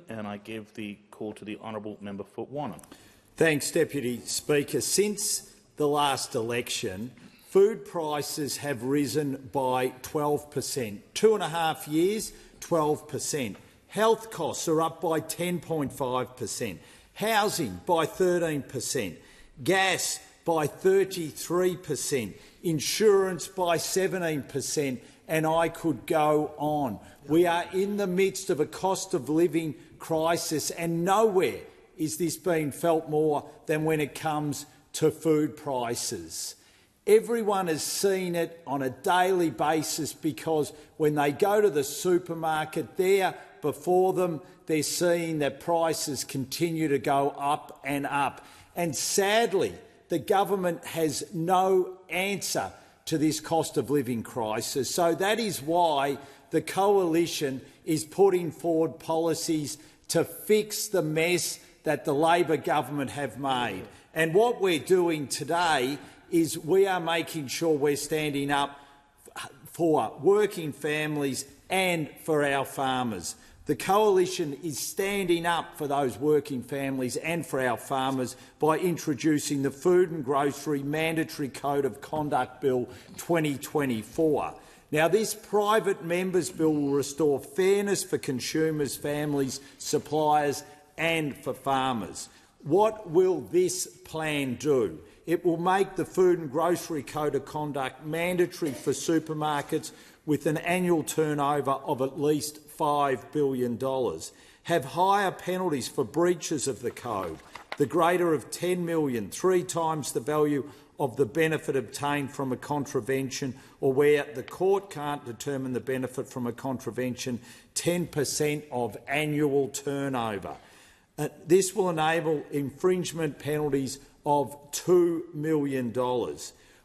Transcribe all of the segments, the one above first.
and I give the call to the honourable member for Wannon. Thanks, Deputy Speaker. Since the last election, food prices have risen by 12%. 2.5 years, 12%. Health costs are up by 10.5%. Housing by 13%. Gas by 33%. Insurance by 17%. And I could go on. We are in the midst of a cost of living crisis, and nowhere is this being felt more than when it comes to food prices. Everyone has seen it on a daily basis because when they go to the supermarket there before them, they're seeing that prices continue to go up and up. And sadly, the government has no answer to this cost of living crisis. So that is why the coalition is putting forward policies to fix the mess that the Labor government have made. And what we're doing today is we are making sure we're standing up for working families and for our farmers. The coalition is standing up for those working families and for our farmers by introducing the Food and Grocery Mandatory Code of Conduct Bill 2024. Now, this private members' bill will restore fairness for consumers, families, suppliers and for farmers. What will this plan do? It will make the Food and Grocery Code of Conduct mandatory for supermarkets with an annual turnover of at least $5 billion, have higher penalties for breaches of the code, the greater of $10 million, 3 times the value of the benefit obtained from a contravention, or where the court can't determine the benefit from a contravention, 10% of annual turnover. This will enable infringement penalties of $2 million.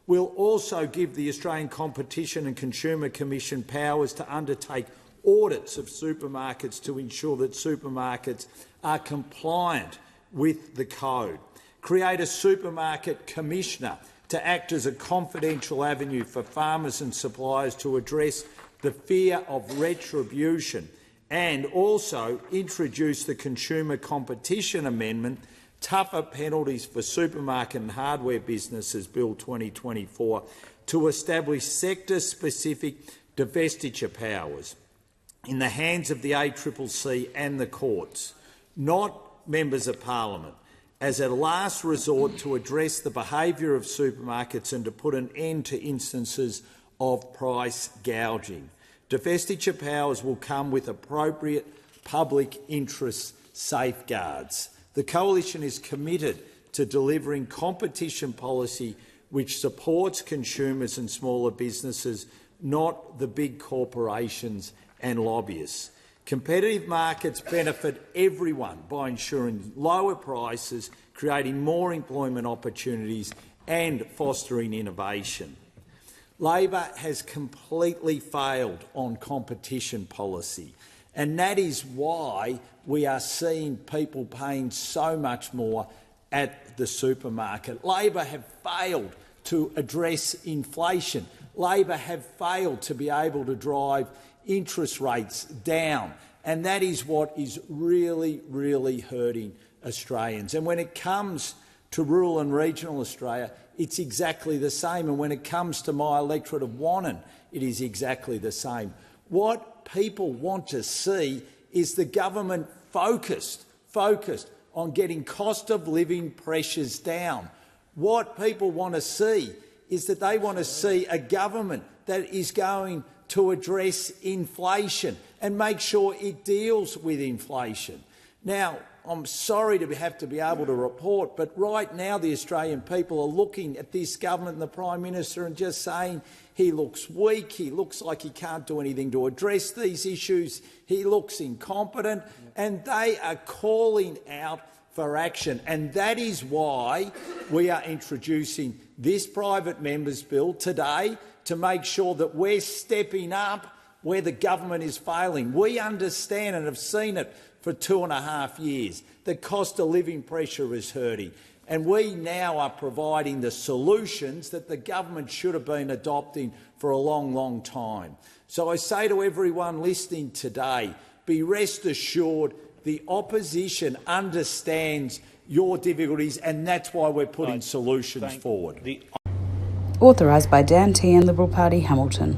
We'll also give the Australian Competition and Consumer Commission powers to undertake audits of supermarkets to ensure that supermarkets are compliant with the code. Create a supermarket commissioner to act as a confidential avenue for farmers and suppliers to address the fear of retribution, and also introduce the Consumer Competition Amendment, tougher penalties for supermarket and hardware businesses, Bill 2024, to establish sector-specific divestiture powers in the hands of the ACCC and the courts, not members of parliament, as a last resort to address the behaviour of supermarkets and to put an end to instances of price gouging. Divestiture powers will come with appropriate public interest safeguards. The Coalition is committed to delivering competition policy which supports consumers and smaller businesses, not the big corporations and lobbyists. Competitive markets benefit everyone by ensuring lower prices, creating more employment opportunities and fostering innovation. Labor has completely failed on competition policy, and that is why we are seeing people paying so much more at the supermarket. Labor have failed to address inflation. Labor have failed to be able to drive interest rates down, and that is what is really, really hurting Australians. And when it comes to rural and regional Australia, it's exactly the same. And when it comes to my electorate of Wannon, it is exactly the same. What people want to see is the government focused on getting cost of living pressures down. What people want to see is that they want to see a government that is going to address inflation and make sure it deals with inflation. Now, I'm sorry to have to be able to report, but right now the Australian people are looking at this government and the Prime Minister and just saying he looks weak, he looks like he can't do anything to address these issues, he looks incompetent, and they are calling out for action. And that is why we are introducing this private members' bill today, to make sure that we're stepping up where the government is failing. We understand and have seen it for 2.5 years. The cost of living pressure is hurting, and we now are providing the solutions that the government should have been adopting for a long, long time. So I say to everyone listening today, be rest assured The opposition understands your difficulties, and that's why we're putting solutions forward. Authorised by Dan Tehan, Liberal Party, Hamilton.